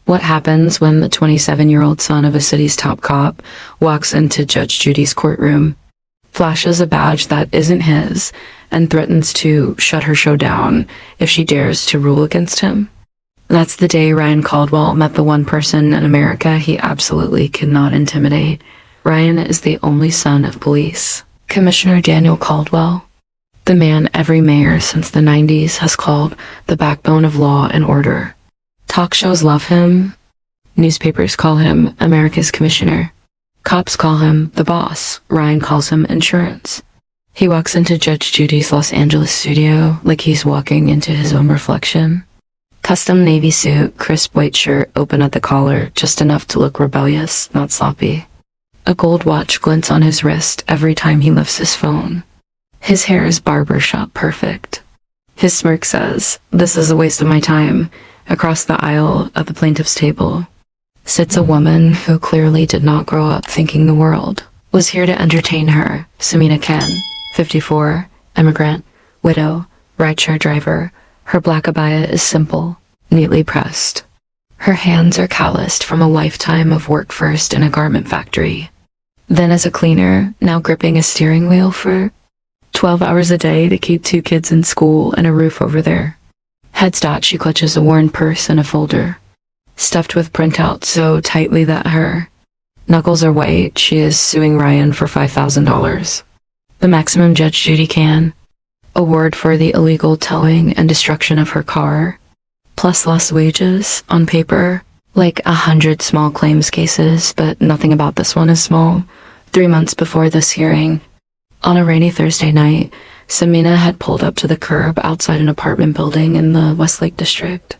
What happens when the 27-year-old son of a city's top cop walks into Judge Judy's courtroom, flashes a badge that isn't his, and threatens to shut her show down if she dares to rule against him? That's the day Ryan Caldwell met the one person in America he absolutely could not intimidate. Ryan is the only son of police Commissioner Daniel Caldwell, the man every mayor since the 90s has called the backbone of law and order. Talk shows love him. Newspapers call him America's commissioner. Cops call him the boss. Ryan calls him insurance. He walks into Judge Judy's Los Angeles studio like he's walking into his own reflection. Custom navy suit, crisp white shirt, open at the collar, just enough to look rebellious, not sloppy. A gold watch glints on his wrist every time he lifts his phone. His hair is barbershop perfect. His smirk says, "This is a waste of my time." Across the aisle at the plaintiff's table sits a woman who clearly did not grow up thinking the world was here to entertain her. Samina Ken, 54, immigrant, widow, rideshare driver. Her black abaya is simple, neatly pressed. Her hands are calloused from a lifetime of work, first in a garment factory, then as a cleaner, now gripping a steering wheel for 12 hours a day to keep 2 kids in school and a roof over their heads. She clutches a worn purse and a folder, stuffed with printouts so tightly that her knuckles are white. She is suing Ryan for $5,000. The maximum Judge Judy can award for the illegal towing and destruction of her car, plus lost wages, on paper, like 100 small claims cases, but nothing about this one is small. 3 months before this hearing, on a rainy Thursday night, Samina had pulled up to the curb outside an apartment building in the Westlake district.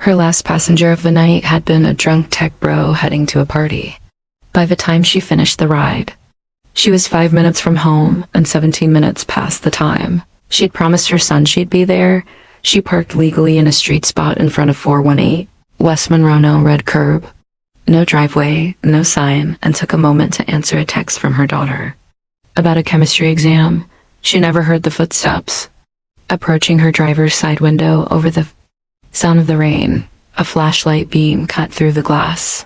Her last passenger of the night had been a drunk tech bro heading to a party. By the time she finished the ride, she was 5 minutes from home and 17 minutes past the time she'd promised her son she'd be there. She parked legally in a street spot in front of 418 West Monroe red curb. No driveway, no sign, and took a moment to answer a text from her daughter about a chemistry exam. She never heard the footsteps approaching her driver's side window over the sound of the rain. A flashlight beam cut through the glass.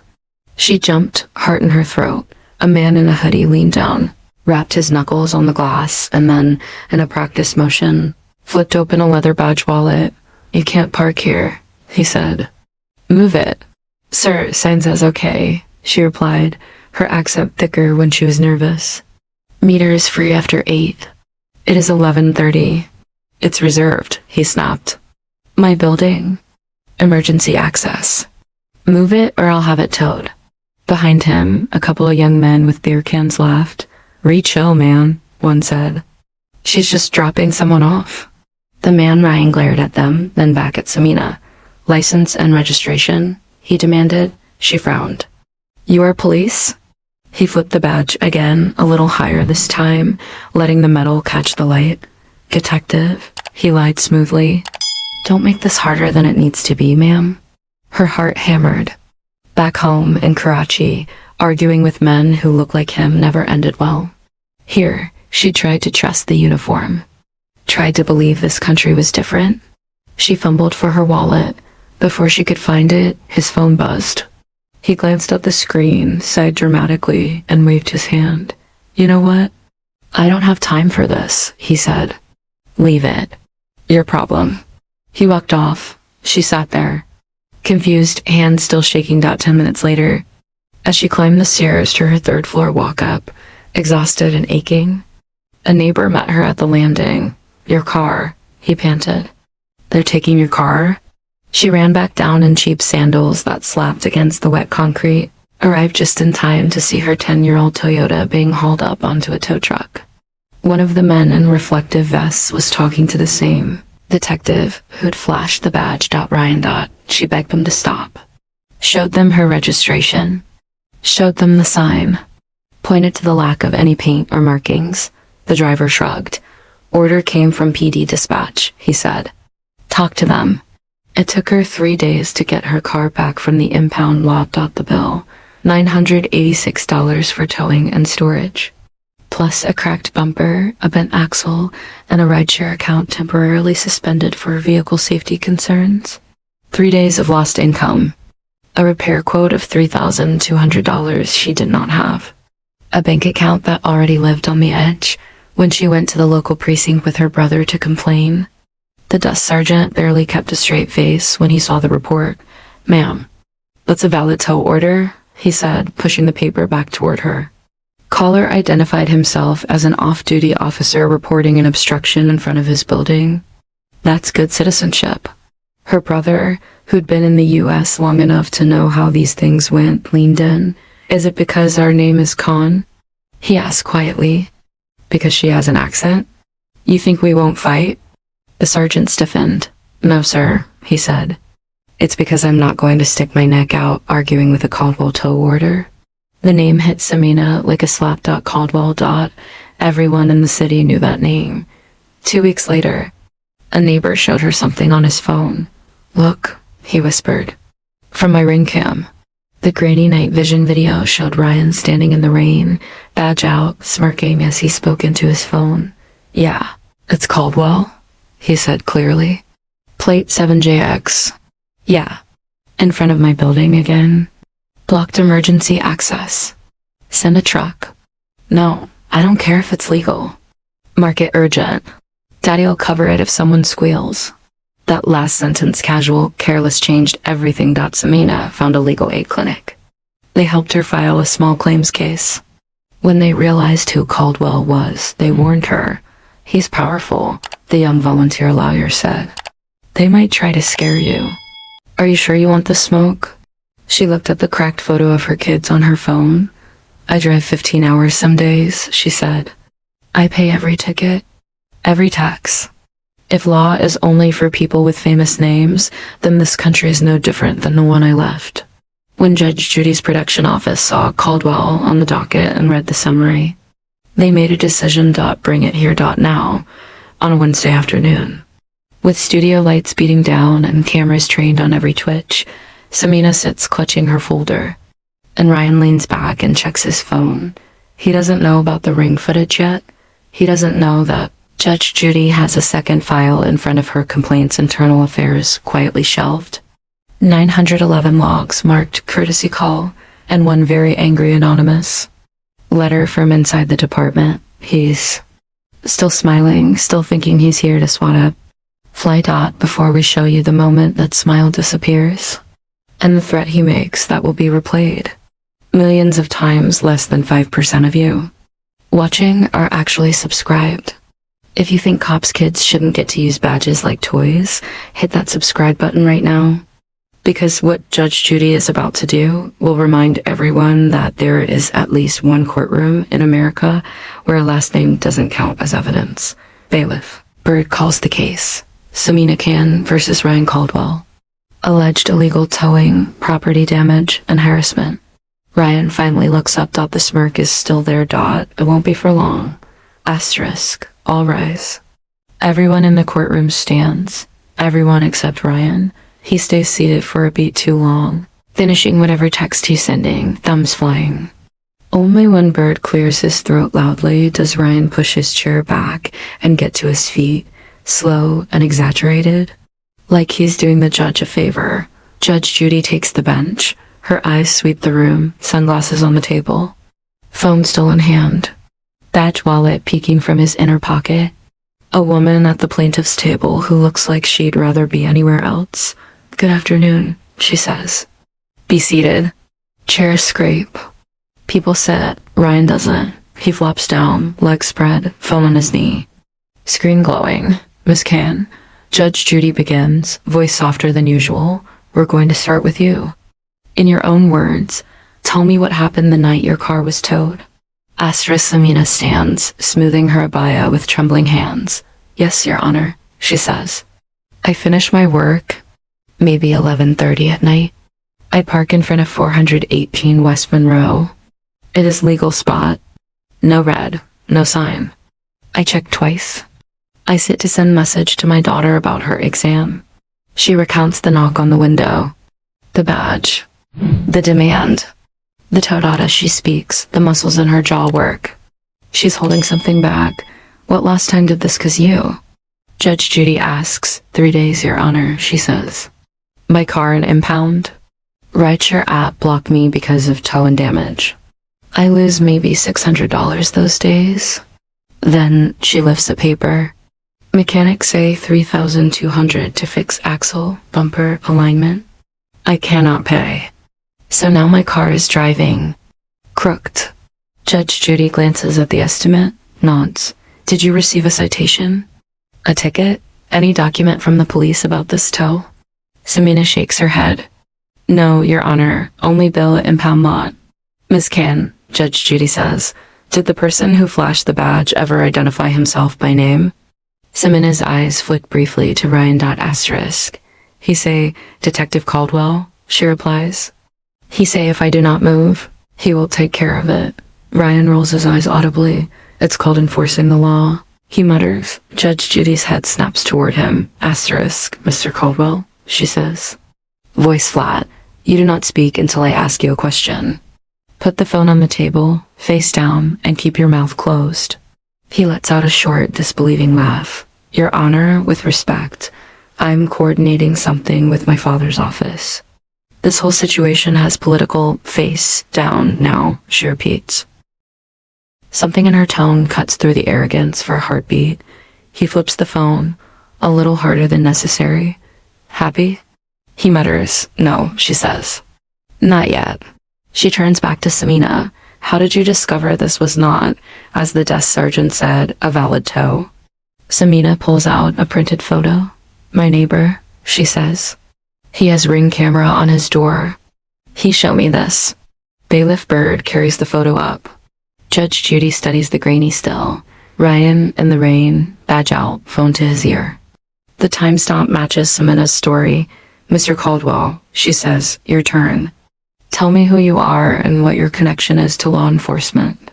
She jumped, heart in her throat. A man in a hoodie leaned down, wrapped his knuckles on the glass, and then, in a practice motion, flipped open a leather badge wallet. "You can't park here," he said. "Move it." "Sir, sign says okay," she replied, her accent thicker when she was nervous. "Meter is free after 8. It is 11:30. "It's reserved," he snapped. "My building. Emergency access." "Move it or I'll have it towed." Behind him, a couple of young men with beer cans laughed. "Re-chill, man," one said. "She's just dropping someone off." The man Ryan glared at them, then back at Samina. "License and registration?" he demanded. She frowned. "You are police?" He flipped the badge again, a little higher this time, letting the metal catch the light. "Detective," he lied smoothly. "Don't make this harder than it needs to be, ma'am." Her heart hammered. Back home in Karachi, arguing with men who looked like him never ended well. Here, she tried to trust the uniform. Tried to believe this country was different. She fumbled for her wallet. Before she could find it, his phone buzzed. He glanced at the screen, sighed dramatically, and waved his hand. "You know what? I don't have time for this," he said. "Leave it. Your problem." He walked off. She sat there, confused, hands still shaking. 10 minutes later, as she climbed the stairs to her 3rd floor walk-up, exhausted and aching, a neighbor met her at the landing. "Your car," he panted. "They're taking your car?" She ran back down in cheap sandals that slapped against the wet concrete, arrived just in time to see her 10-year-old Toyota being hauled up onto a tow truck. One of the men in reflective vests was talking to the same detective who'd flashed the badge. Ryan. She begged them to stop. Showed them her registration. Showed them the sign. Pointed to the lack of any paint or markings. The driver shrugged. "Order came from PD dispatch," he said. "Talk to them." It took her 3 days to get her car back from the impound lot. The bill, $986 for towing and storage, plus a cracked bumper, a bent axle, and a rideshare account temporarily suspended for vehicle safety concerns. 3 days of lost income. A repair quote of $3,200 she did not have. A bank account that already lived on the edge when she went to the local precinct with her brother to complain. The desk sergeant barely kept a straight face when he saw the report. "Ma'am, that's a valid tow order," he said, pushing the paper back toward her. Caller identified himself as an off-duty officer reporting an obstruction in front of his building. That's good citizenship. Her brother, who'd been in the US long enough to know how these things went, leaned in. "Is it because our name is Khan?" he asked quietly. "Because she has an accent? You think we won't fight?" The sergeant stiffened. "No, sir," he said. "It's because I'm not going to stick my neck out arguing with a Caldwell tow order." The name hit Samina like a slap. Caldwell. Everyone in the city knew that name. 2 weeks later, a neighbor showed her something on his phone. "Look," he whispered. "From my ring cam." The grainy night vision video showed Ryan standing in the rain, badge out, smirking as he spoke into his phone. "Yeah, it's Caldwell," he said clearly. "Plate 7JX. Yeah, in front of my building again. Blocked emergency access. Send a truck." "No, I don't care if it's legal. Mark it urgent. Daddy'll cover it if someone squeals." That last sentence, casual, careless, changed everything. Samina found a legal aid clinic. They helped her file a small claims case. When they realized who Caldwell was, they warned her. "He's powerful," the young volunteer lawyer said. "They might try to scare you." "Are you sure you want the smoke?" She looked at the cracked photo of her kids on her phone. "I drive 15 hours some days," she said. "I pay every ticket, every tax. If law is only for people with famous names, then this country is no different than the one I left." When Judge Judy's production office saw Caldwell on the docket and read the summary, they made a decision. Bring it here. Now, on a Wednesday afternoon. With studio lights beating down and cameras trained on every twitch, Samina sits clutching her folder, and Ryan leans back and checks his phone. He doesn't know about the ring footage yet. He doesn't know that Judge Judy has a second file in front of her complaints internal affairs quietly shelved. 911 logs marked courtesy call, and one very angry anonymous letter from inside the department. He's still smiling, still thinking he's here to swat up. Fly. Before we show you the moment that smile disappears, and the threat he makes that will be replayed millions of times. Less than 5% of you watching are actually subscribed. If you think cops' kids shouldn't get to use badges like toys, hit that subscribe button right now. Because what Judge Judy is about to do will remind everyone that there is at least one courtroom in America where a last name doesn't count as evidence. Bailiff Bird calls the case. Samina Khan versus Ryan Caldwell. Alleged illegal towing, property damage, and harassment. Ryan finally looks up. The smirk is still there. It won't be for long. Asterisk. All rise. Everyone in the courtroom stands. Everyone except Ryan. He stays seated for a beat too long, finishing whatever text he's sending, thumbs flying. Only when Bird clears his throat loudly does Ryan push his chair back and get to his feet, slow and exaggerated, like he's doing the judge a favor. Judge Judy takes the bench. Her eyes sweep the room, sunglasses on the table, phone still in hand, badge wallet peeking from his inner pocket. A woman at the plaintiff's table who looks like she'd rather be anywhere else. "Good afternoon," she says. "Be seated." Chairs scrape. People sit. Ryan doesn't. He flops down, legs spread, phone on his knee. Screen glowing. "Miss Khan." Judge Judy begins, voice softer than usual. "We're going to start with you. In your own words, tell me what happened the night your car was towed." Asterisk. Samina stands, smoothing her abaya with trembling hands. "Yes, Your Honor," she says. "I finish my work, maybe 11:30 at night. I park in front of 418 West Monroe. It is legal spot. No red, no sign. I check twice. I sit to send message to my daughter about her exam." She recounts the knock on the window, the badge, the demand, the tow data. She speaks, the muscles in her jaw work. She's holding something back. "What last time did this cause you?" Judge Judy asks. 3 days, Your Honor," she says. "My car an impound?" Rideshare app blocked me because of tow and damage. I lose maybe $600 those days. Then she lifts a paper. Mechanics say $3,200 to fix axle, bumper, alignment. I cannot pay. So now my car is driving crooked. Judge Judy glances at the estimate, nods. Did you receive a citation? A ticket? Any document from the police about this tow? Samina shakes her head. No, Your Honor, only bill and pound lot. Miss Can, Judge Judy says, did the person who flashed the badge ever identify himself by name? Samina's eyes flick briefly to Ryan. Asterisk. He say, Detective Caldwell, she replies. He say if I do not move, he will take care of it. Ryan rolls his eyes audibly. It's called enforcing the law. He mutters. Judge Judy's head snaps toward him. Asterisk, Mr. Caldwell, she says. Voice flat. You do not speak until I ask you a question. Put the phone on the table, face down, and keep your mouth closed. He lets out a short, disbelieving laugh. Your Honor, with respect, I'm coordinating something with my father's office. This whole situation has political face down now, she repeats. Something in her tone cuts through the arrogance for a heartbeat. He flips the phone, a little harder than necessary. Happy? He mutters. No, she says. Not yet. She turns back to Samina. How did you discover this was not, as the desk sergeant said, a valid tow? Samina pulls out a printed photo. My neighbor, she says. He has Ring camera on his door. He showed me this. Bailiff Bird carries the photo up. Judge Judy studies the grainy still. Ryan, in the rain, badge out, phone to his ear. The timestamp matches Samina's story. Mr. Caldwell, she says, your turn. Tell me who you are and what your connection is to law enforcement.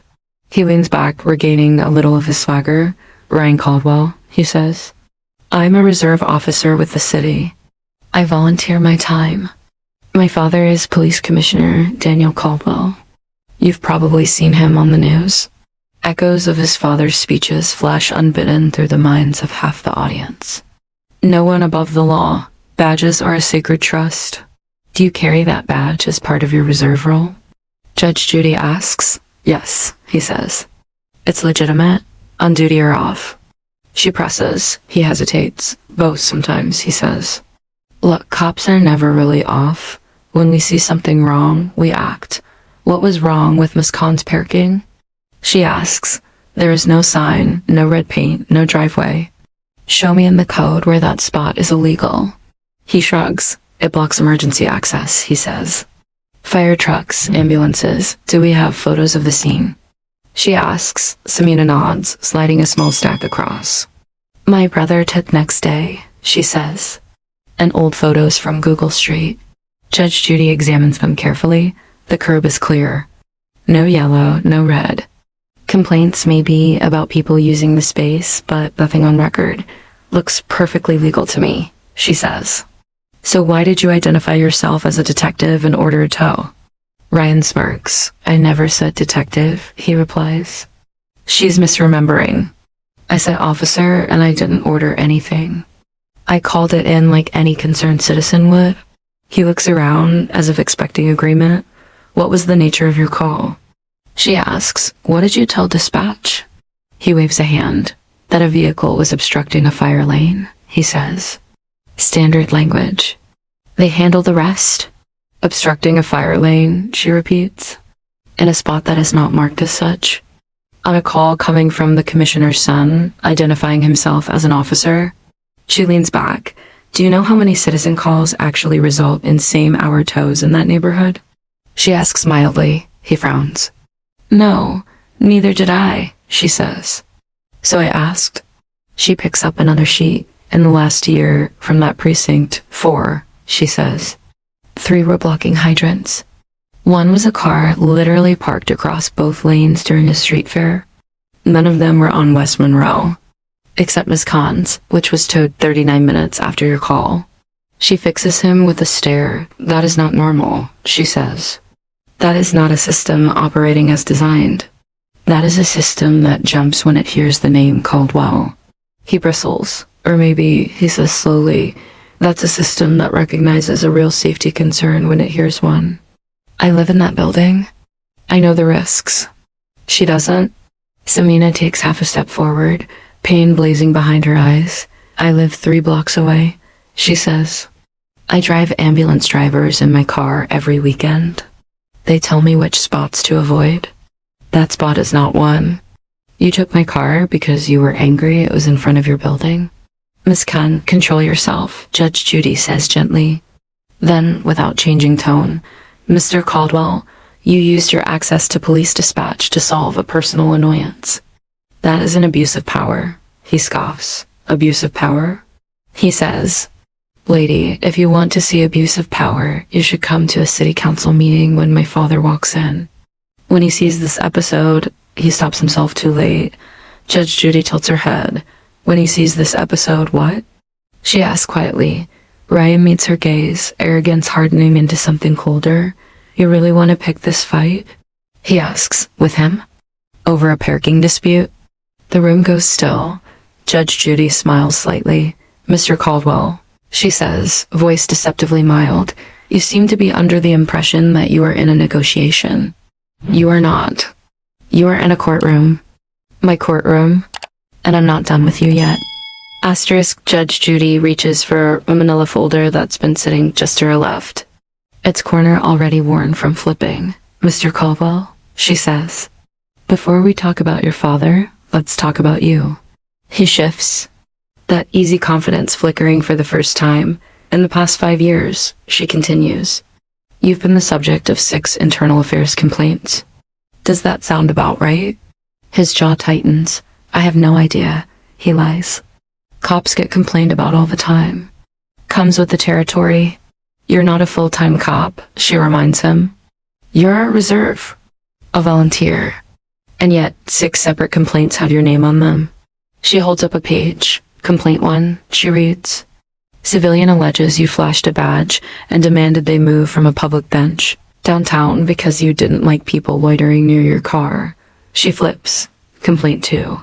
He leans back, regaining a little of his swagger. Ryan Caldwell, he says. I'm a reserve officer with the city. I volunteer my time. My father is Police Commissioner Daniel Caldwell. You've probably seen him on the news. Echoes of his father's speeches flash unbidden through the minds of half the audience. No one above the law. Badges are a sacred trust. Do you carry that badge as part of your reserve role? Judge Judy asks. Yes, he says. It's legitimate, on duty or off. She presses. He hesitates. Both sometimes, he says. Look, cops are never really off. When we see something wrong, we act. What was wrong with Miss Khan's parking? She asks. There is no sign, no red paint, no driveway. Show me in the code where that spot is illegal. He shrugs. It blocks emergency access, he says. Fire trucks, ambulances. Do we have photos of the scene? She asks. Samina nods, sliding a small stack across. My brother took next day, she says. And old photos from Google Street. Judge Judy examines them carefully. The curb is clear. No yellow, no red. Complaints may be about people using the space, but nothing on record. Looks perfectly legal to me, she says. So why did you identify yourself as a detective and order a tow? Ryan smirks. I never said detective, he replies. She's misremembering. I said officer and I didn't order anything. I called it in like any concerned citizen would. He looks around as if expecting agreement. What was the nature of your call? She asks, what did you tell dispatch? He waves a hand. That a vehicle was obstructing a fire lane, he says. Standard language. They handle the rest. Obstructing a fire lane, she repeats. In a spot that is not marked as such. On a call coming from the commissioner's son, identifying himself as an officer. She leans back. Do you know how many citizen calls actually result in same-hour tows in that neighborhood? She asks mildly. He frowns. No, neither did I, she says. So I asked. She picks up another sheet. In the last year, from that precinct, 4, she says. 3 were blocking hydrants. 1 was a car literally parked across both lanes during a street fair. None of them were on West Monroe. Except Miss Khan's, which was towed 39 minutes after your call. She fixes him with a stare. That is not normal, she says. That is not a system operating as designed. That is a system that jumps when it hears the name Caldwell. He bristles. Or maybe, he says slowly, That's a system that recognizes a real safety concern when it hears one. I live in that building. I know the risks. She doesn't. Samina takes half a step forward, pain blazing behind her eyes. I live 3 blocks away, she says. I drive ambulance drivers in my car every weekend. They tell me which spots to avoid. That spot is not one. You took my car because you were angry it was in front of your building? Miss Khan, control yourself, Judge Judy says gently. Then, without changing tone, Mr. Caldwell, you used your access to police dispatch to solve a personal annoyance. That is an abuse of power, he scoffs. Abuse of power? He says, Lady, if you want to see abuse of power, you should come to a city council meeting when my father walks in. When he sees this episode, he stops himself too late. Judge Judy tilts her head. When he sees this episode, what? She asks quietly. Ryan meets her gaze, arrogance hardening into something colder. You really want to pick this fight? He asks, with him? Over a parking dispute? The room goes still. Judge Judy smiles slightly. Mr. Caldwell, she says, voice deceptively mild, you seem to be under the impression that you are in a negotiation. You are not. You are in a courtroom. My courtroom. And I'm not done with you yet. Asterisk. Judge Judy reaches for a manila folder that's been sitting just to her left. Its corner already worn from flipping. Mr. Caldwell, she says. Before we talk about your father, let's talk about you. He shifts. That easy confidence flickering for the first time. In the past 5 years, she continues. You've been the subject of 6 internal affairs complaints. Does that sound about right? His jaw tightens. I have no idea, he lies. Cops get complained about all the time. Comes with the territory. You're not a full-time cop, she reminds him. You're a reserve. A volunteer. And yet, 6 separate complaints have your name on them. She holds up a page. Complaint 1, she reads. Civilian alleges you flashed a badge and demanded they move from a public bench downtown because you didn't like people loitering near your car. She flips. Complaint 2.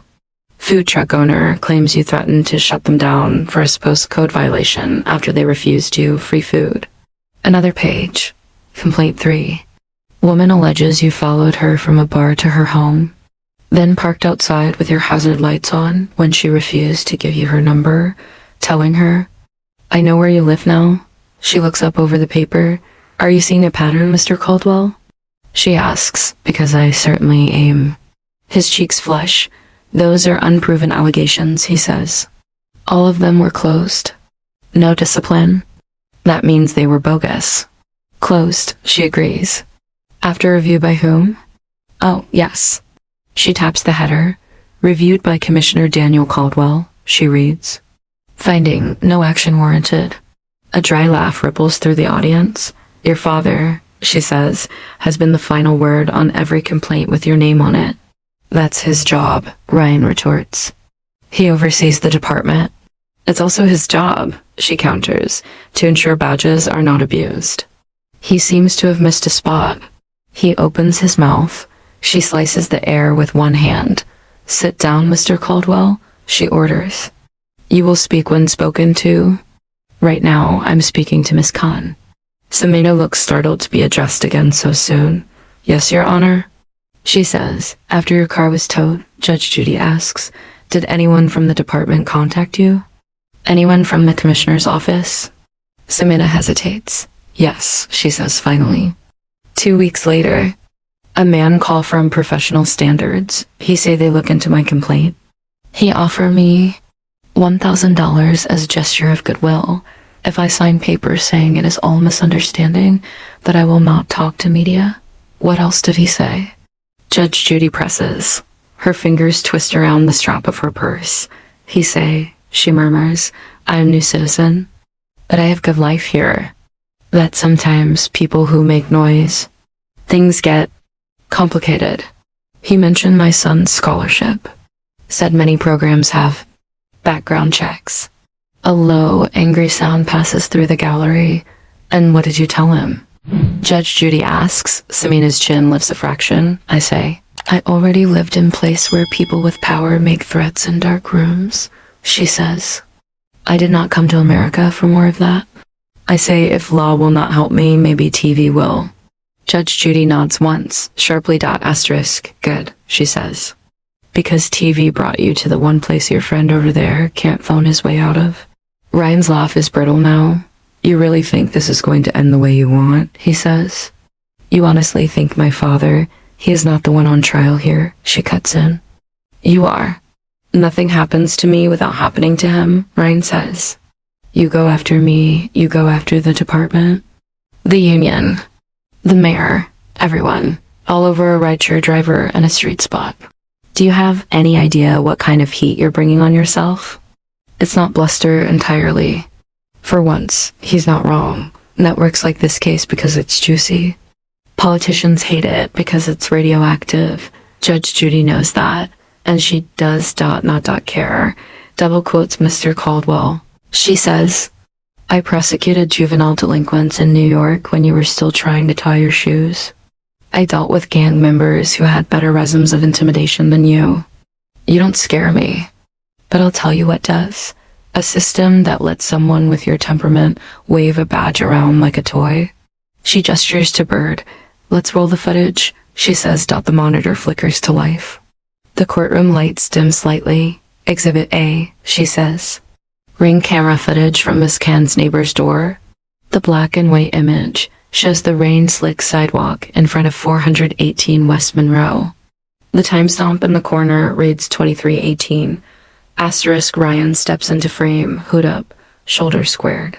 Food truck owner claims you threatened to shut them down for a supposed code violation after they refused you free food. Another page. Complaint 3. Woman alleges you followed her from a bar to her home, then parked outside with your hazard lights on when she refused to give you her number, telling her, I know where you live now. She looks up over the paper. Are you seeing a pattern, Mr. Caldwell? She asks, because I certainly am. His cheeks flush. Those are unproven allegations, he says. All of them were closed. No discipline. That means they were bogus. Closed, she agrees. After review by whom? Oh, yes. She taps the header. Reviewed by Commissioner Daniel Caldwell, she reads. Finding no action warranted. A dry laugh ripples through the audience. Your father, she says, has been the final word on every complaint with your name on it. That's his job, Ryan retorts. He oversees the department. It's also his job, she counters, to ensure badges are not abused. He seems to have missed a spot. He opens his mouth. She slices the air with one hand. Sit down, Mr. Caldwell, she orders. You will speak when spoken to. Right now, I'm speaking to Miss Khan. Samina looks startled to be addressed again so soon. Yes, Your Honor. She says, after your car was towed, Judge Judy asks, did anyone from the department contact you? Anyone from the commissioner's office? Samina hesitates. Yes, she says finally. 2 weeks later, a man call from professional standards. He say they look into my complaint. He offer me $1,000 as a gesture of goodwill if I sign papers saying it is all misunderstanding, that I will not talk to media. What else did he say? Judge Judy presses. Her fingers twist around the strap of her purse. He say, she murmurs, I am new citizen, but I have good life here. That sometimes people who make noise, things get complicated. He mentioned my son's scholarship. Said many programs have background checks. A low, angry sound passes through the gallery. And what did you tell him? Judge Judy asks. Samina's chin lifts a fraction. I say, I already lived in place where people with power make threats in dark rooms, she says. I did not come to America for more of that. I say if law will not help me, maybe TV will. Judge Judy nods once, sharply. Asterisk, good, she says. Because TV brought you to the one place your friend over there can't phone his way out of. Ryan's laugh is brittle now. You really think this is going to end the way you want, he says. You honestly think my father, he is not the one on trial here, she cuts in. You are. Nothing happens to me without happening to him, Ryan says. You go after me, you go after the department, the union, the mayor, everyone, all over a rideshare driver and a street spot. Do you have any idea what kind of heat you're bringing on yourself? It's not bluster entirely. For once, he's not wrong. Networks like this case because it's juicy. Politicians hate it because it's radioactive. Judge Judy knows that, and she does not care. Double quotes Mr. Caldwell. She says, I prosecuted juvenile delinquents in New York when you were still trying to tie your shoes. I dealt with gang members who had better resumes of intimidation than you. You don't scare me. But I'll tell you what does. A system that lets someone with your temperament wave a badge around like a toy. She gestures to Bird. Let's roll the footage, she says. The monitor flickers to life. The courtroom lights dim slightly. Exhibit A, she says. Ring camera footage from Miss Can's neighbor's door. The black and white image shows the rain-slick sidewalk in front of 418 West Monroe. The timestamp in the corner reads 23:18. Asterisk. Ryan steps into frame, hood up, shoulders squared.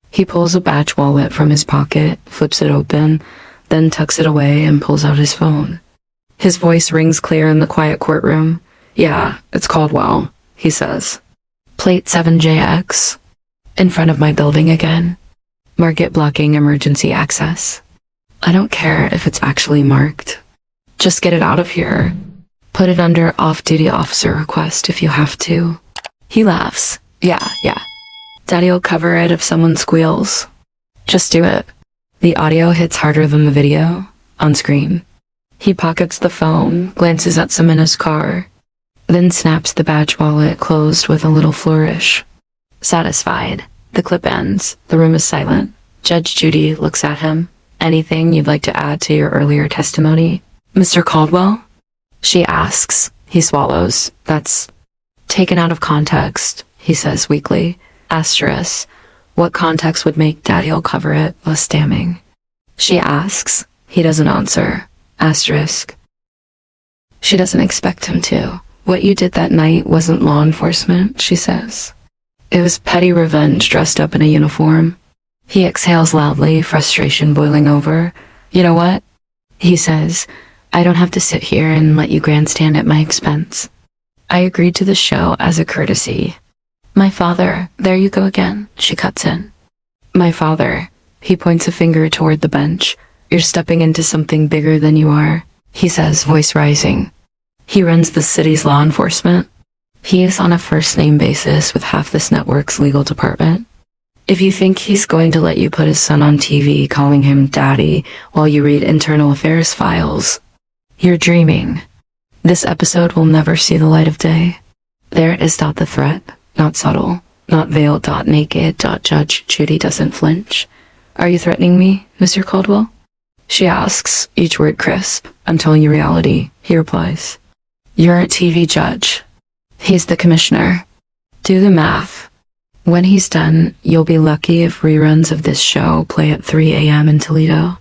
He pulls a badge wallet from his pocket, flips it open, then tucks it away and pulls out his phone. His voice rings clear in the quiet courtroom. Yeah, it's Caldwell, he says. Plate 7JX. In front of my building again. Mark it blocking emergency access. I don't care if it's actually marked. Just get it out of here. Put it under off-duty officer request if you have to. He laughs. Yeah. Daddy'll cover it if someone squeals. Just do it. The audio hits harder than the video. On screen. He pockets the phone, glances at some in his car, then snaps the badge wallet closed with a little flourish. Satisfied. The clip ends. The room is silent. Judge Judy looks at him. Anything you'd like to add to your earlier testimony, Mr. Caldwell? She asks. He swallows. That's taken out of context, he says weakly. Asterisk. What context would make Daddy'll cover it less damning? She asks. He doesn't answer. Asterisk. She doesn't expect him to. What you did that night wasn't law enforcement, she says. It was petty revenge dressed up in a uniform. He exhales loudly, frustration boiling over. You know what? He says, I don't have to sit here and let you grandstand at my expense. I agreed to the show as a courtesy. My father, there you go again, she cuts in. My father, he points a finger toward the bench. You're stepping into something bigger than you are, he says, voice rising. He runs the city's law enforcement. He is on a first-name basis with half this network's legal department. If you think he's going to let you put his son on TV calling him daddy while you read internal affairs files, you're dreaming. This episode will never see the light of day. There is the threat, not subtle, not veiled, naked. Judge Judy doesn't flinch. Are you threatening me, Mr. Caldwell? She asks, each word crisp. I'm telling you reality, he replies. You're a TV judge. He's the commissioner. Do the math. When he's done, you'll be lucky if reruns of this show play at 3 a.m. in Toledo.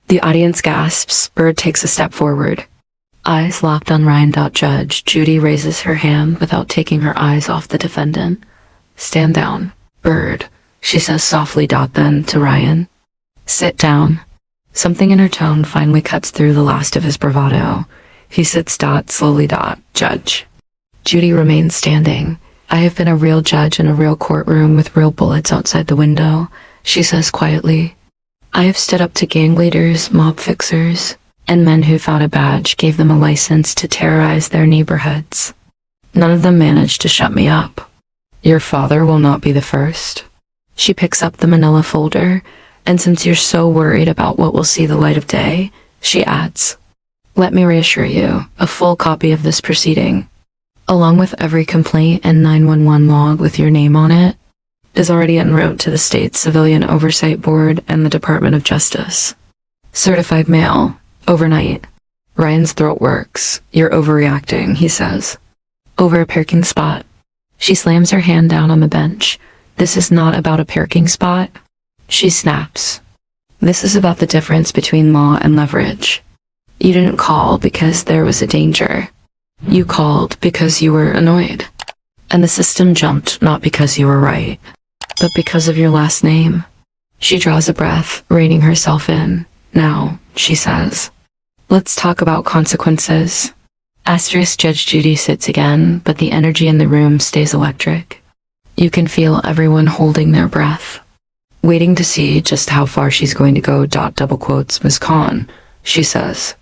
The audience gasps. Bird takes a step forward. Eyes locked on Ryan. Judge Judy raises her hand without taking her eyes off the defendant. Stand down, Bird, she says softly. Then to Ryan. Sit down. Something in her tone finally cuts through the last of his bravado. He sits. Slowly. Judge. Judy remains standing. I have been a real judge in a real courtroom with real bullets outside the window, she says quietly. I have stood up to gang leaders, mob fixers, and men who thought a badge gave them a license to terrorize their neighborhoods. None of them managed to shut me up. Your father will not be the first. She picks up the manila folder, and since you're so worried about what will see the light of day, she adds, let me reassure you, a full copy of this proceeding, along with every complaint and 911 log with your name on it, is already en route to the State Civilian Oversight Board and the Department of Justice. Certified mail. Overnight. Ryan's throat works. You're overreacting, he says. Over a parking spot. She slams her hand down on the bench. This is not about a parking spot. She snaps. This is about the difference between law and leverage. You didn't call because there was a danger. You called because you were annoyed. And the system jumped not because you were right, but because of your last name. She draws a breath, reining herself in. Now, she says, let's talk about consequences. Asterisk Judge Judy sits again, but the energy in the room stays electric. You can feel everyone holding their breath, waiting to see just how far she's going to go. Double quotes, Miss Khan, she says.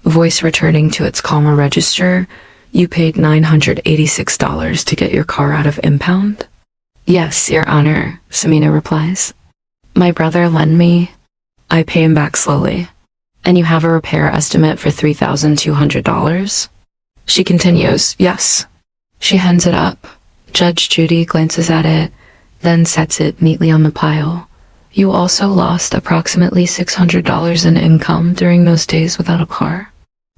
Voice returning to its calmer register. You paid $986 to get your car out of impound? Yes, Your Honor, Samina replies. My brother lent me. I pay him back slowly. And you have a repair estimate for $3,200? She continues, yes. She hands it up. Judge Judy glances at it, then sets it neatly on the pile. You also lost approximately $600 in income during those days without a car?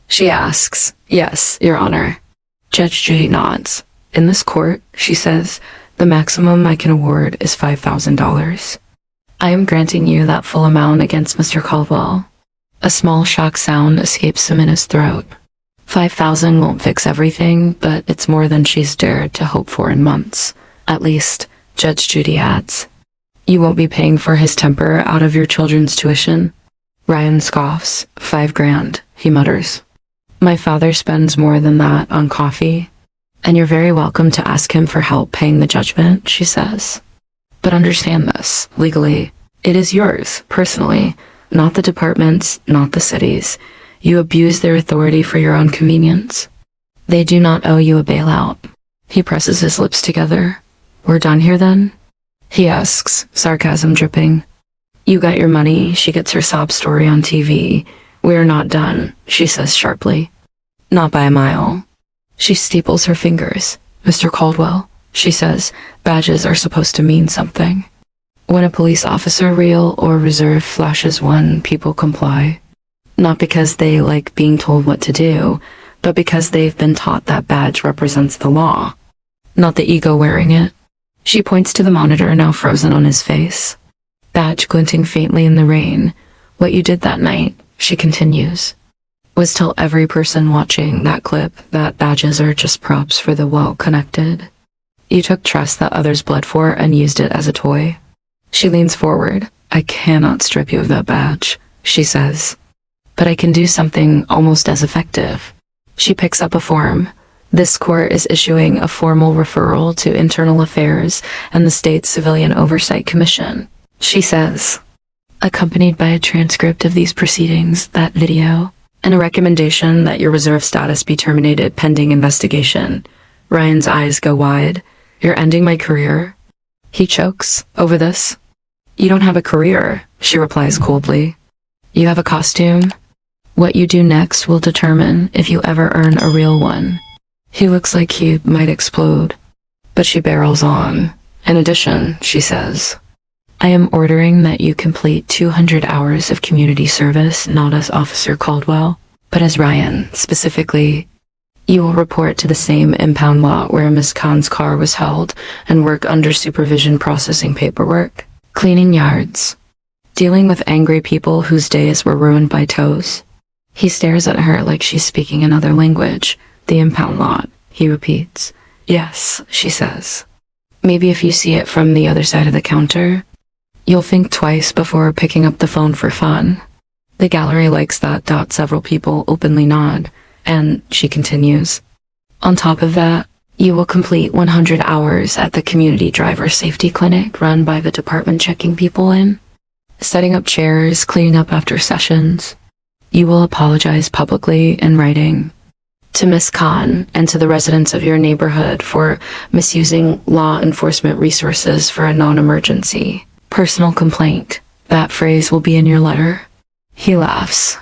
She asks, yes, Your Honor. Judge Judy nods. In this court, she says, the maximum I can award is $5,000. I am granting you that full amount against Mr. Caldwell. A small shock sound escapes Samina's throat. $5,000 won't fix everything, but it's more than she's dared to hope for in months. At least, Judge Judy adds. You won't be paying for his temper out of your children's tuition? Ryan scoffs. $5,000, he mutters. My father spends more than that on coffee, and you're very welcome to ask him for help paying the judgment, she says. But understand this, legally, it is yours, personally, not the department's, not the city's. You abuse their authority for your own convenience. They do not owe you a bailout. He presses his lips together. We're done here then? He asks, sarcasm dripping. You got your money, she gets her sob story on TV. We're not done, she says sharply. Not by a mile. She steeples her fingers. Mr. Caldwell, she says, badges are supposed to mean something. When a police officer, real or reserve, flashes one, people comply. Not because they like being told what to do, but because they've been taught that badge represents the law, not the ego wearing it. She points to the monitor now frozen on his face. Badge glinting faintly in the rain. What you did that night, she continues, was tell every person watching that clip that badges are just props for the well-connected. You took trust that others bled for and used it as a toy. She leans forward. I cannot strip you of that badge, she says. But I can do something almost as effective. She picks up a form. This court is issuing a formal referral to Internal Affairs and the State Civilian Oversight Commission, she says, accompanied by a transcript of these proceedings, that video, and a recommendation that your reserve status be terminated pending investigation. Ryan's eyes go wide. You're ending my career? He chokes. Over this? You don't have a career, she replies coldly. You have a costume. What you do next will determine if you ever earn a real one. He looks like he might explode, but she barrels on. In addition, she says, I am ordering that you complete 200 hours of community service, not as Officer Caldwell, but as Ryan. Specifically, you will report to the same impound lot where Miss Khan's car was held and work under supervision processing paperwork, cleaning yards, dealing with angry people whose days were ruined by tows. He stares at her like she's speaking another language. The impound lot, he repeats. Yes, she says. Maybe if you see it from the other side of the counter, you'll think twice before picking up the phone for fun. The gallery likes that. Several people openly nod, and she continues. On top of that, you will complete 100 hours at the community driver safety clinic run by the department, checking people in, setting up chairs, cleaning up after sessions. You will apologize publicly in writing to Miss Khan and to the residents of your neighborhood for misusing law enforcement resources for a non-emergency personal complaint. That phrase will be in your letter. He laughs.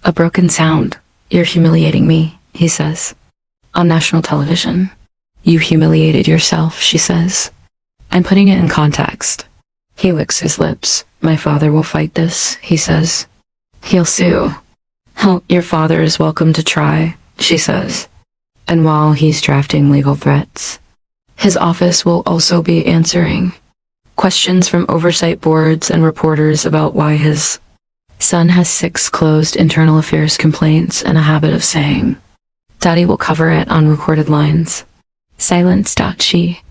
A broken sound. You're humiliating me, he says. On national television. You humiliated yourself, she says. I'm putting it in context. He licks his lips. My father will fight this, he says. He'll sue. Your father is welcome to try, she says. And while he's drafting legal threats, his office will also be answering questions from oversight boards and reporters about why his son has 6 closed internal affairs complaints and a habit of saying, Daddy will cover it on recorded lines. Silence. She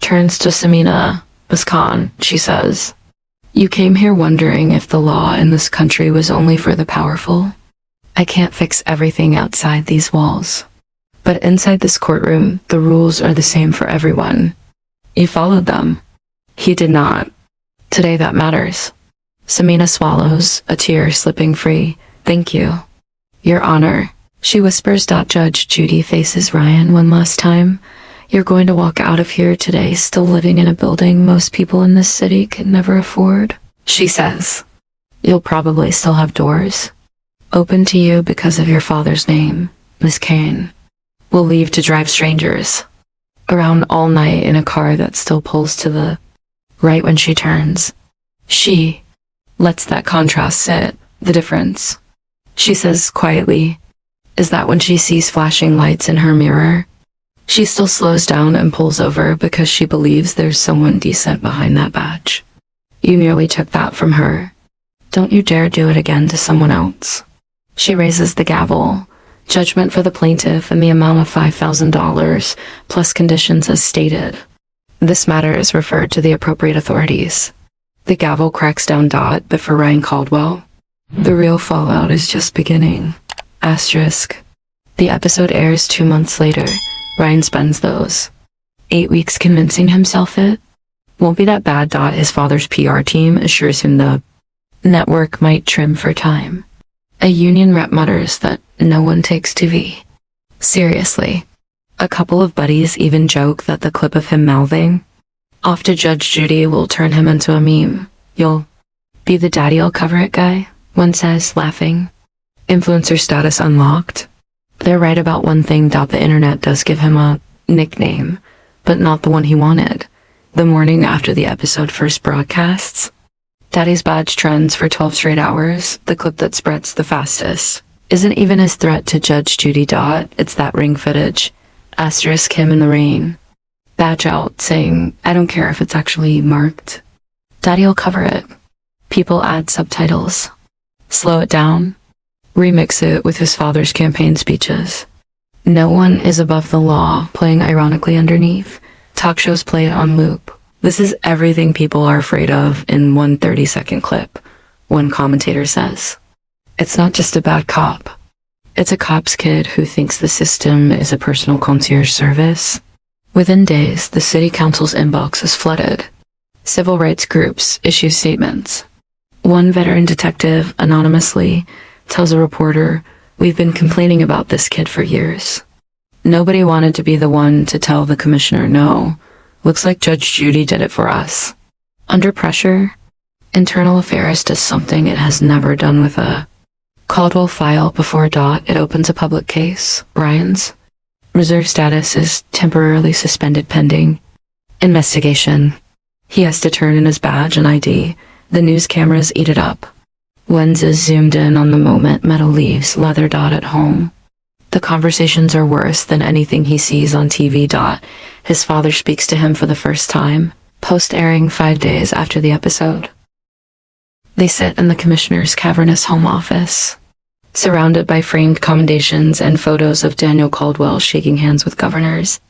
turns to Samina. Muskan, she says. You came here wondering if the law in this country was only for the powerful. I can't fix everything outside these walls. But inside this courtroom, the rules are the same for everyone. You followed them. He did not. Today that matters. Samina swallows, a tear slipping free. Thank you. Your Honor. She whispers. Judge Judy faces Ryan one last time. You're going to walk out of here today still living in a building most people in this city could never afford, she says. You'll probably still have doors open to you because of your father's name, Miss Kane. We'll leave to drive strangers around all night in a car that still pulls to the right when she turns. She lets that contrast sit. The difference, she says quietly, is that when she sees flashing lights in her mirror, she still slows down and pulls over because she believes there's someone decent behind that badge. You nearly took that from her. Don't you dare do it again to someone else. She raises the gavel. Judgment for the plaintiff in the amount of $5,000, plus conditions as stated. This matter is referred to the appropriate authorities. The gavel cracks down. But for Ryan Caldwell, the real fallout is just beginning. Asterisk. The episode airs 2 months later. Ryan spends those 8 weeks convincing himself it won't be that bad. His father's PR team assures him the network might trim for time. A union rep mutters that no one takes TV seriously. A couple of buddies even joke that the clip of him mouthing off to Judge Judy will turn him into a meme. You'll be the daddy I'll cover it guy, one says, laughing. Influencer status unlocked. They're right about one thing. The internet does give him a nickname, but not the one he wanted. The morning after the episode first broadcasts, Daddy's badge trends for 12 straight hours. The clip that spreads the fastest isn't even his threat to Judge Judy. It's that ring footage. Asterisk him in the rain. Badge out, saying, I don't care if it's actually marked. Daddy'll cover it. People add subtitles. Slow it down. Remix it with his father's campaign speeches. No one is above the law, playing ironically underneath. Talk shows play it on loop. This is everything people are afraid of in one 30-second clip, one commentator says. It's not just a bad cop. It's a cop's kid who thinks the system is a personal concierge service. Within days, the city council's inbox is flooded. Civil rights groups issue statements. One veteran detective, anonymously, tells a reporter, we've been complaining about this kid for years. Nobody wanted to be the one to tell the commissioner no. Looks like Judge Judy did it for us. Under pressure, Internal Affairs does something it has never done with a Caldwell file before it opens a public case. Ryan's reserve status is temporarily suspended pending investigation. He has to turn in his badge and ID. The news cameras eat it up. Lenses zoomed in on the moment Meadow leaves leather. At home. The conversations are worse than anything he sees on TV. His father speaks to him for the first time, post-airing 5 days after the episode. They sit in the commissioner's cavernous home office, surrounded by framed commendations and photos of Daniel Caldwell shaking hands with governors,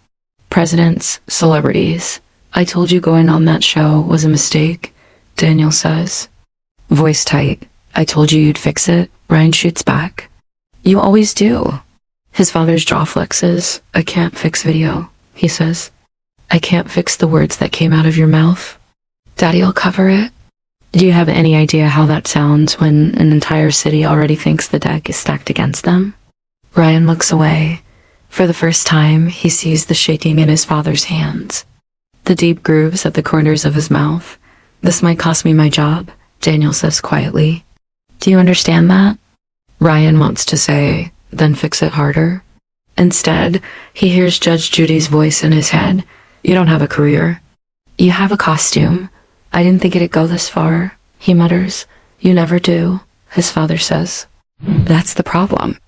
presidents, celebrities. I told you going on that show was a mistake, Daniel says. Voice tight. I told you you'd fix it, Ryan shoots back. You always do. His father's jaw flexes. I can't fix video, he says. I can't fix the words that came out of your mouth. Daddy'll cover it. Do you have any idea how that sounds when an entire city already thinks the deck is stacked against them? Ryan looks away. For the first time, he sees the shaking in his father's hands. The deep grooves at the corners of his mouth. This might cost me my job, Daniel says quietly. Do you understand that? Ryan wants to say, then fix it harder. Instead, he hears Judge Judy's voice in his head. You don't have a career. You have a costume. I didn't think it'd go this far, he mutters. You never do, his father says. That's the problem.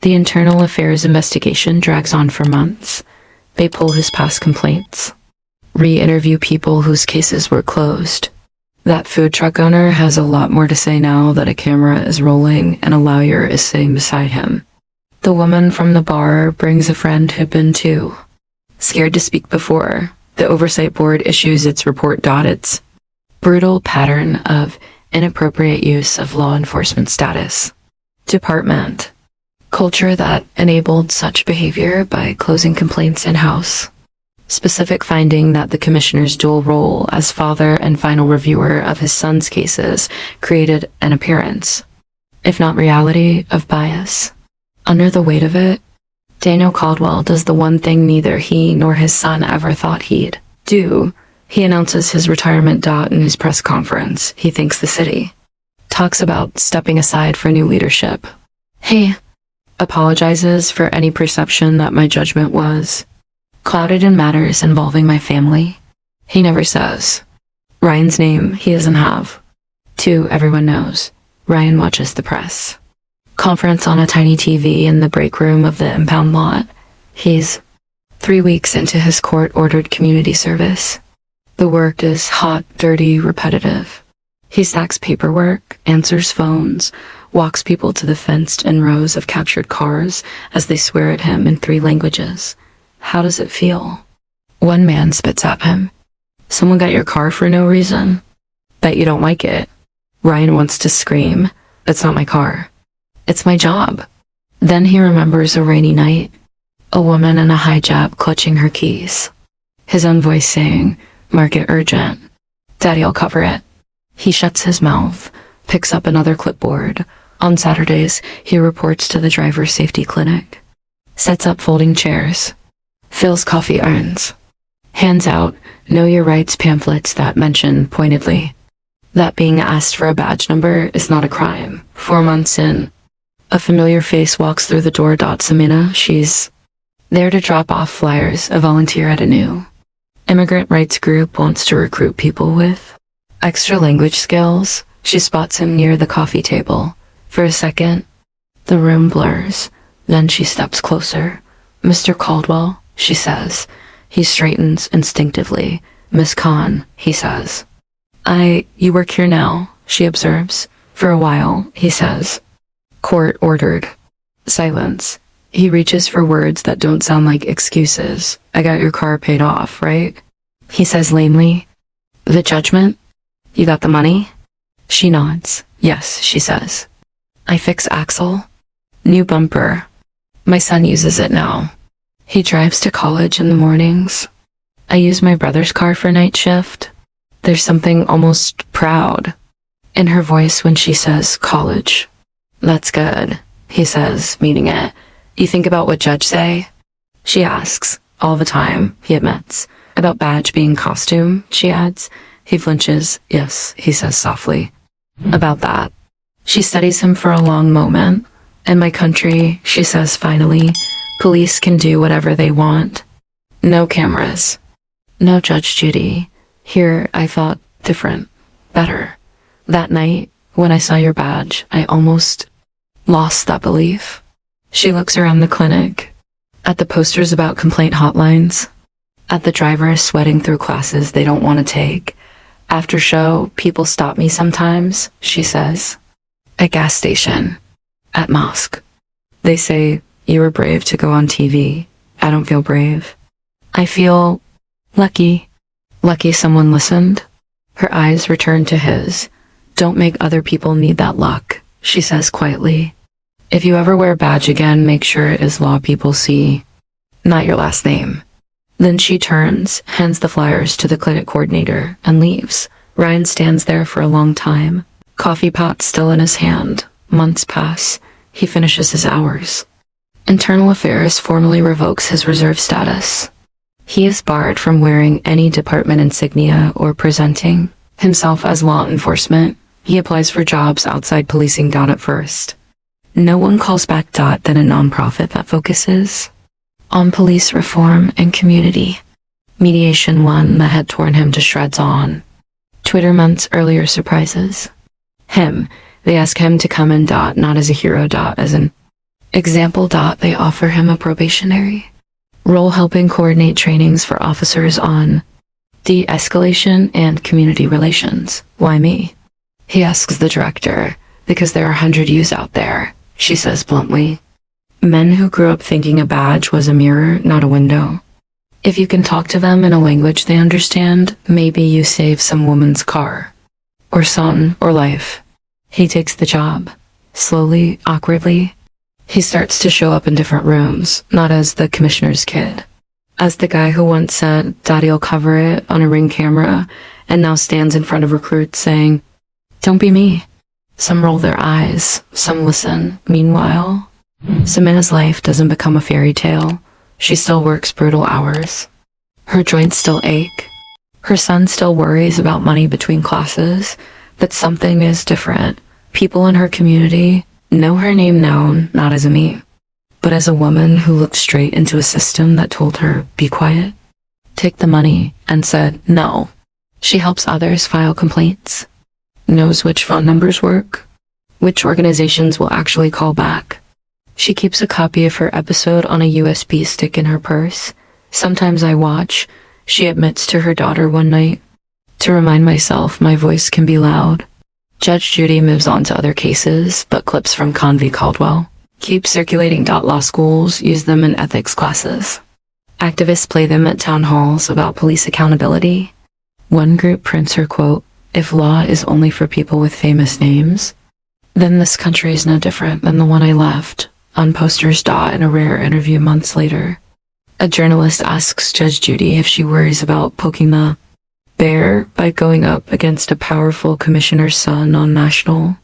The internal affairs investigation drags on for months. They pull his past complaints, re-interview people whose cases were closed. That food truck owner has a lot more to say now that a camera is rolling and a lawyer is sitting beside him. The woman from the bar brings a friend who'd been too scared to speak before. The oversight board issues its report. Its brutal pattern of inappropriate use of law enforcement status. Department. Culture that enabled such behavior by closing complaints in-house. Specific finding that the commissioner's dual role as father and final reviewer of his son's cases created an appearance, if not reality, of bias. Under the weight of it, Daniel Caldwell does the one thing neither he nor his son ever thought he'd do. He announces his retirement. In his press conference, he thanks the city, talks about stepping aside for new leadership. He apologizes for any perception that my judgment was clouded in matters involving my family. He never says Ryan's name he doesn't have. Everyone knows. Ryan watches the press conference on a tiny TV in the break room of the impound lot. He's 3 weeks into his court-ordered community service. The work is hot, dirty, repetitive. He stacks paperwork, answers phones, walks people to the fenced-in rows of captured cars as they swear at him in 3 languages. How does it feel? One man spits at him. Someone got your car for no reason? Bet you don't like it. Ryan wants to scream. It's not my car. It's my job. Then he remembers a rainy night, a woman in a hijab clutching her keys. His own voice saying, "Mark it urgent. Daddy, I'll cover it." He shuts his mouth, picks up another clipboard. On Saturdays, he reports to the driver's safety clinic, sets up folding chairs, fills coffee urns, hands out Know Your Rights pamphlets that mention pointedly that being asked for a badge number is not a crime. 4 months in, a familiar face walks through the door. Samina, she's there to drop off flyers, a volunteer at a new immigrant rights group wants to recruit people with extra language skills. She spots him near the coffee table. For a second, the room blurs. Then she steps closer. "Mr. Caldwell," she says. He straightens instinctively. "Miss Khan," he says. You work here now," she observes. "For a while," he says. Court ordered. Silence. He reaches for words that don't sound like excuses. "I got your car paid off, right?" He says lamely. "The judgment? You got the money?" She nods. "Yes," she says. "I fix axle. New bumper. My son uses it now. He drives to college in the mornings. I use my brother's car for night shift." There's something almost proud in her voice when she says college. "That's good," he says, meaning it. "You think about what judge say?" She asks. "All the time," he admits. "About badge being costume," she adds. He flinches. "Yes," he says softly. "About that." She studies him for a long moment. "In my country," she says finally, "police can do whatever they want. No cameras. No Judge Judy. Here, I thought different, better. That night, when I saw your badge, I almost lost that belief." She looks around the clinic, at the posters about complaint hotlines, at the drivers sweating through classes they don't want to take. "After show, people stop me sometimes," she says. "At gas station. At mosque. They say, you were brave to go on TV. I don't feel brave. I feel lucky. Lucky someone listened." Her eyes return to his. "Don't make other people need that luck," she says quietly. "If you ever wear a badge again, make sure it is law people see, not your last name." Then she turns, hands the flyers to the clinic coordinator, and leaves. Ryan stands there for a long time, coffee pot still in his hand. Months pass. He finishes his hours. Internal Affairs formally revokes his reserve status. He is barred from wearing any department insignia or presenting himself as law enforcement. He applies for jobs outside policing. At first, no one calls back. Then a nonprofit that focuses on police reform and community Mediation 1 that had torn him to shreds on. Twitter months earlier surprises. Him. They ask him to come in not as a hero as an example they offer him a probationary role helping coordinate trainings for officers on de-escalation and community relations. Why me? He asks the director. Because there are 100 yous out there, she says bluntly. Men who grew up thinking a badge was a mirror, not a window. If you can talk to them in a language they understand, maybe you save some woman's car. Or son, or life. He takes the job. Slowly, awkwardly. He starts to show up in different rooms, not as the commissioner's kid. As the guy who once said, "Daddy'll cover it" on a Ring camera, and now stands in front of recruits saying, "Don't be me." Some roll their eyes, some listen. Meanwhile, Saamne's life doesn't become a fairy tale. She still works brutal hours. Her joints still ache. Her son still worries about money between classes, but something is different. People in her community know her name known not as a me, but as a woman who looked straight into a system that told her, "Be quiet, take the money," and said no. She helps others file complaints. Knows which phone numbers work, which organizations will actually call back. She keeps a copy of her episode on a USB stick in her purse. Sometimes I watch, she admits to her daughter one night, to remind myself my voice can be loud. Judge Judy moves on to other cases, but clips from Conn v. Caldwell keep circulating. Law schools use them in ethics classes. Activists play them at town halls about police accountability. One group prints her quote, "If law is only for people with famous names, then this country is no different than the one I left," on posters. In a rare interview months later, a journalist asks Judge Judy if she worries about poking the bear by going up against a powerful commissioner's son on national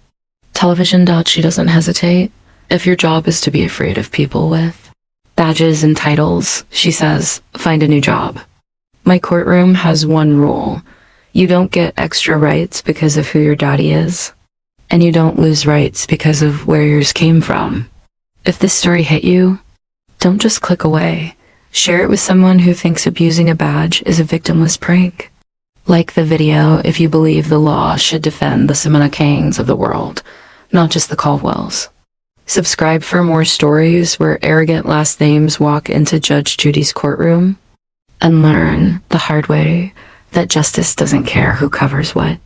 television. She doesn't hesitate. "If your job is to be afraid of people with badges and titles," she says, "find a new job. My courtroom has one rule. You don't get extra rights because of who your daddy is, and you don't lose rights because of where yours came from. If this story hit you, don't just click away. Share it with someone who thinks abusing a badge is a victimless prank. Like the video if you believe the law should defend the Saamne kings of the world, not just the Caldwells. Subscribe for more stories where arrogant last names walk into Judge Judy's courtroom, and learn the hard way that justice doesn't care who covers what.